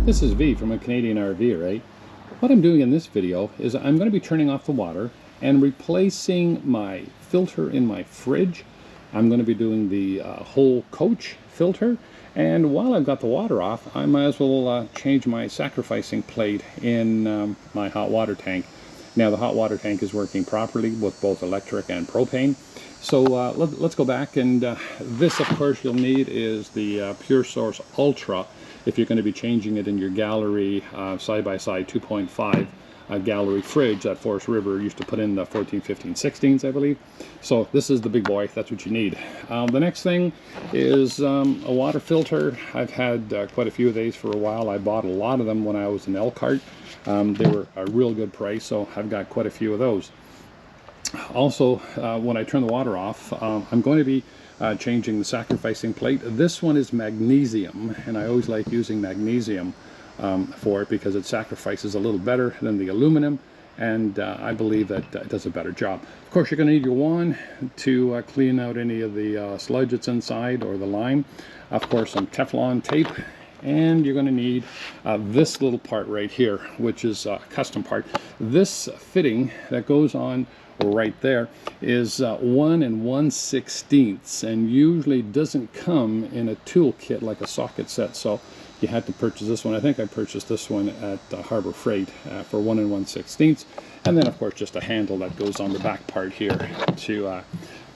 This is V from a Canadian RV, right? What I'm doing in this video is I'm going to be turning off the water and replacing my filter in my fridge. I'm going to be doing the whole coach filter, and while I've got the water off, I might as well change my sacrificing plate in my hot water tank. Now the hot water tank is working properly with both electric and propane. So let's go back, and this of course you'll need is the Pure Source Ultra if you're going to be changing it in your gallery side-by-side 2.5 gallery fridge that Forest River used to put in the 14, 15, 16s, I believe. So this is the big boy, that's what you need. The next thing is a water filter. I've had quite a few of these for a while. I bought a lot of them when I was in Elkhart. They were a real good price, so I've got quite a few of those. Also, when I turn the water off, I'm going to be changing the sacrificing plate. This one is magnesium, and I always like using magnesium for it because it sacrifices a little better than the aluminum, and I believe that it does a better job. Of course, you're going to need your wand to clean out any of the sludge that's inside or the lime. Of course, some Teflon tape, and you're going to need this little part right here, which is a custom part. This fitting that goes on right there is 1 1/16, and usually doesn't come in a tool kit like a socket set, so you had to purchase this one. I think I purchased this one at Harbor Freight for 1 1/16, and then of course just a handle that goes on the back part here to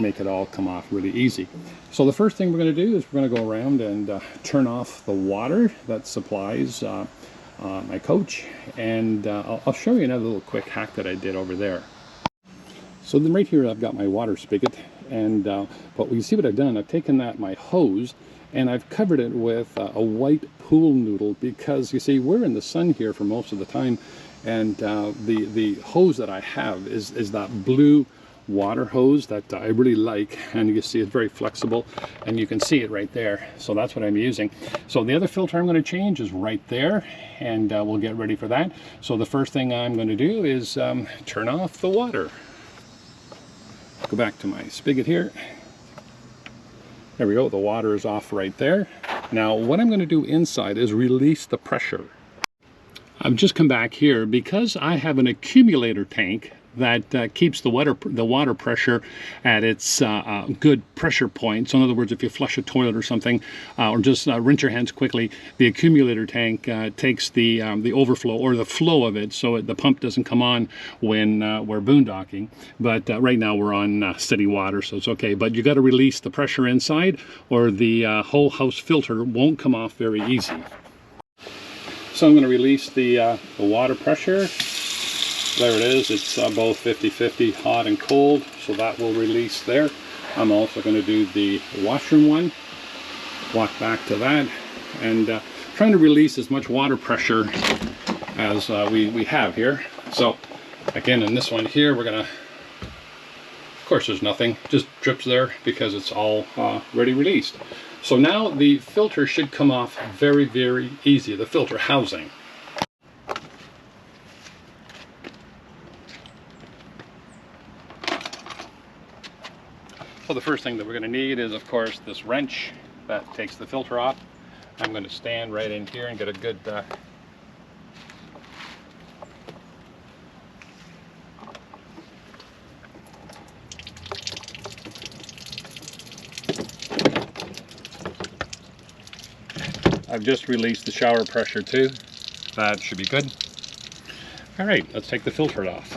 make it all come off really easy. So the first thing we're going to do is we're going to go around and turn off the water that supplies my coach, and I'll show you another little quick hack that I did over there. So then right here I've got my water spigot, and but you see what I've done, I've taken my hose and I've covered it with a white pool noodle, because you see we're in the sun here for most of the time, and the hose that I have is that blue water hose that I really like, and you can see it's very flexible and you can see it right there. So that's what I'm using. So the other filter I'm going to change is right there, and we'll get ready for that. So the first thing I'm going to do is turn off the water. Go back to my spigot here. There we go, the water is off right there. Now what I'm going to do inside is release the pressure. I've just come back here because I have an accumulator tank that keeps the water pressure at its good pressure point. So in other words, if you flush a toilet or something, or just rinse your hands quickly, the accumulator tank takes the overflow or the flow of it, so the pump doesn't come on when we're boondocking. But right now we're on steady water, so it's okay. But you got to release the pressure inside, or the whole house filter won't come off very easy. So I'm going to release the water pressure. There it is. It's both 50-50 hot and cold, so that will release there. I'm also going to do the washroom one. Walk back to that, and trying to release as much water pressure as we have here. So again, in this one here, we're going to, of course there's nothing, just drips there because it's all already released. So now the filter should come off very, very easy, the filter housing. So the first thing that we're going to need is, of course, this wrench that takes the filter off. I'm going to stand right in here and get a good I've just released the shower pressure too. That should be good. All right, let's take the filter off.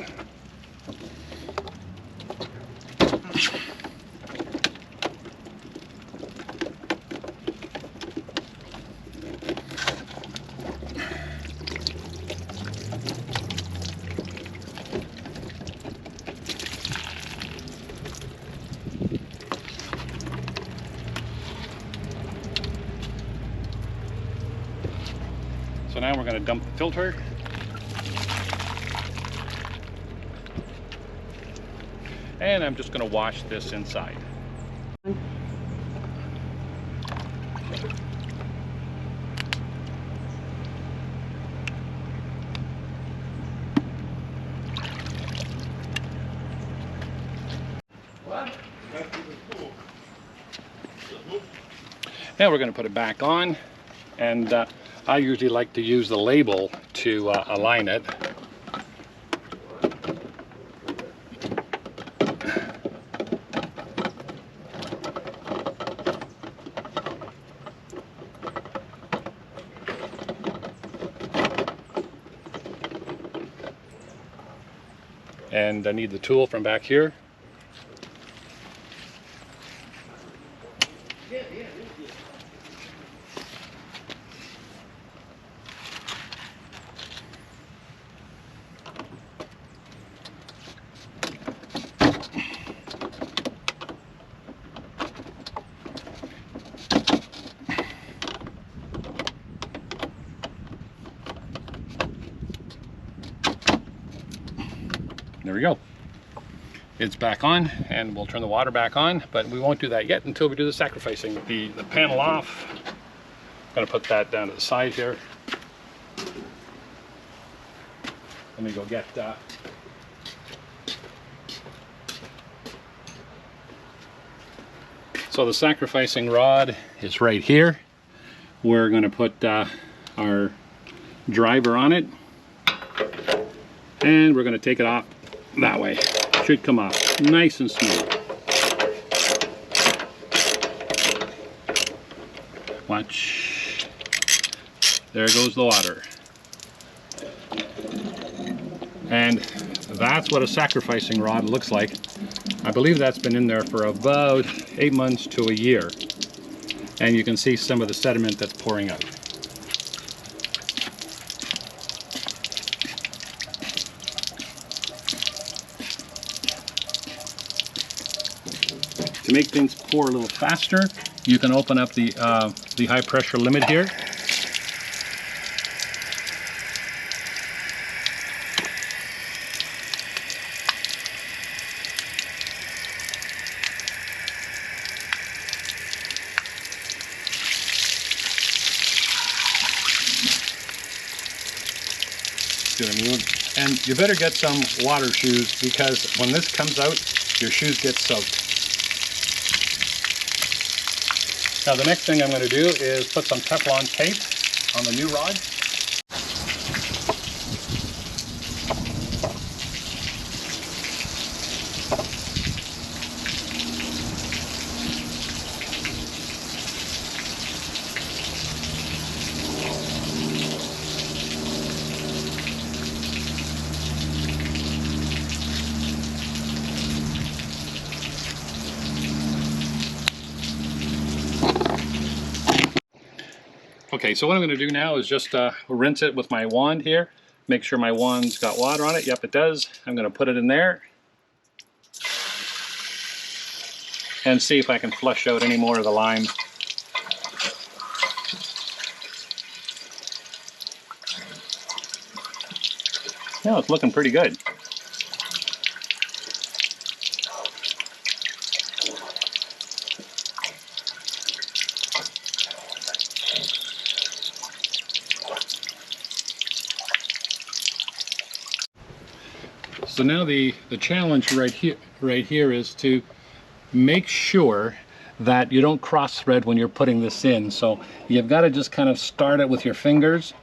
So now we're going to dump the filter. And I'm just going to wash this inside. What? Now we're going to put it back on, and I usually like to use the label to align it. And I need the tool from back here. There we go. It's back on, and we'll turn the water back on, but we won't do that yet until we do the sacrificing. The panel off. I'm going to put that down to the side here. Let me go get so the sacrificing rod is right here. We're going to put our driver on it, and we're going to take it off that way. Should come off nice and smooth. Watch. There goes the water. And that's what a sacrificing rod looks like. I believe that's been in there for about 8 months to a year. And you can see some of the sediment that's pouring out. To make things pour a little faster, you can open up the high pressure limit here. See what I mean? And you better get some water shoes, because when this comes out, your shoes get soaked. Now the next thing I'm going to do is put some Teflon tape on the new rod. Okay, so what I'm going to do now is just rinse it with my wand here. Make sure my wand's got water on it. Yep, it does. I'm going to put it in there and see if I can flush out any more of the lime. Yeah, it's looking pretty good. So now the challenge right here is to make sure that you don't cross thread when you're putting this in. So you've got to just kind of start it with your fingers.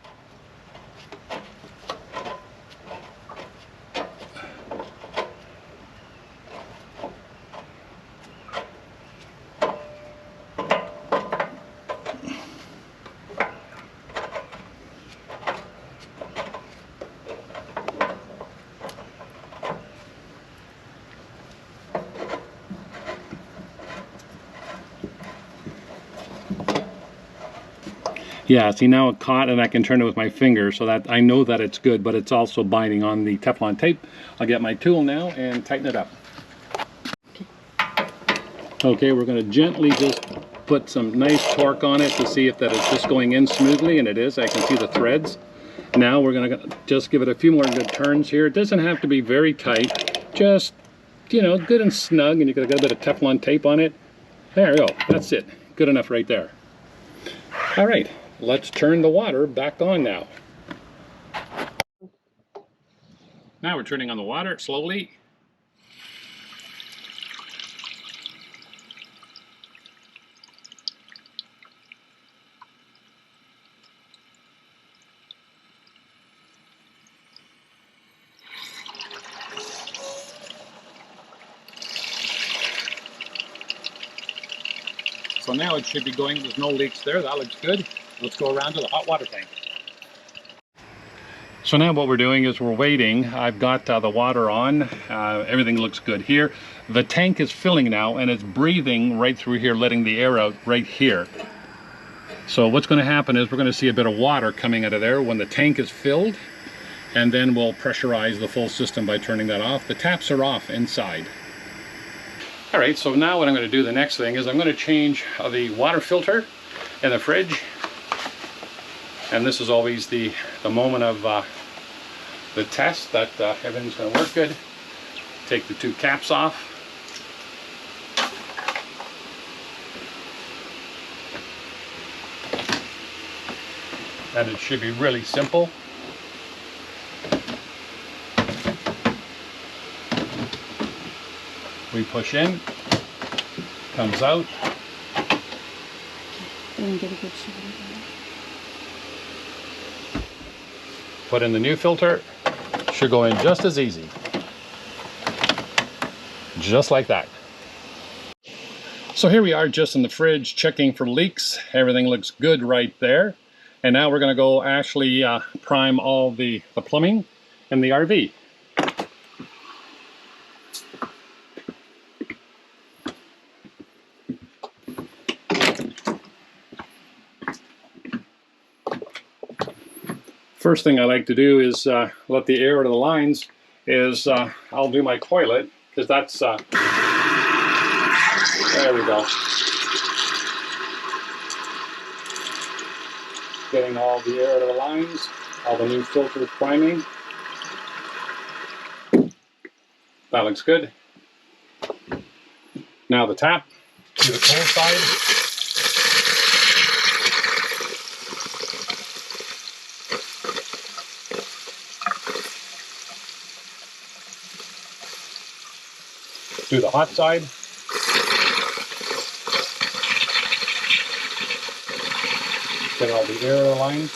Yeah, see now it caught, and I can turn it with my finger, so that I know that it's good, but it's also binding on the Teflon tape. I'll get my tool now and tighten it up. Okay, we're going to gently just put some nice torque on it to see if that is just going in smoothly, and it is. I can see the threads. Now we're going to just give it a few more good turns here. It doesn't have to be very tight, just, you know, good and snug, and you got a bit of Teflon tape on it. There we go, that's it. Good enough right there. All right. Let's turn the water back on now. Now we're turning on the water slowly. So now it should be going, there's no leaks there, that looks good. Let's go around to the hot water tank. So now what we're doing is we're waiting. I've got the water on, everything looks good here. The tank is filling now and it's breathing right through here, letting the air out right here. So what's going to happen is we're going to see a bit of water coming out of there when the tank is filled, and then we'll pressurize the full system by turning that off. The taps are off inside. All right, so now what I'm going to do, the next thing is I'm going to change the water filter in the fridge. And this is always the moment of the test that everything's going to work good. Take the two caps off. And it should be really simple. We push in, comes out. Put in the new filter, should go in just as easy. Just like that. So here we are just in the fridge checking for leaks. Everything looks good right there. And now we're going to go actually prime all the plumbing in the RV. First thing I like to do is let the air out of the lines. I'll do my toilet, because that's there we go. Getting all the air out of the lines, all the new filter priming. That looks good. Now the tap to the cold side. Do the hot side. Get all the air out of the lines.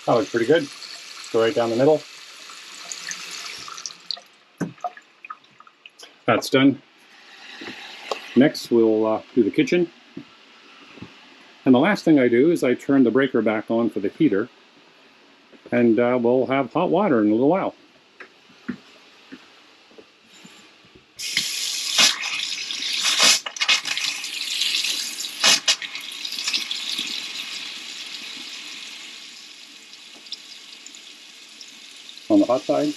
That looks pretty good. Go right down the middle. That's done. Next we'll do the kitchen. And the last thing I do is I turn the breaker back on for the heater, and we'll have hot water in a little while. On the hot side.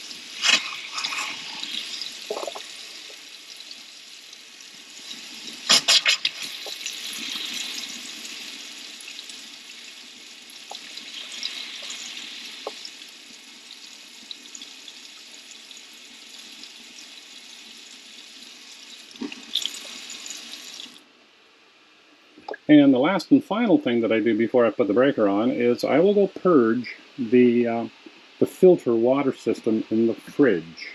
And the last and final thing that I do before I put the breaker on is I will go purge the filter water system in the fridge.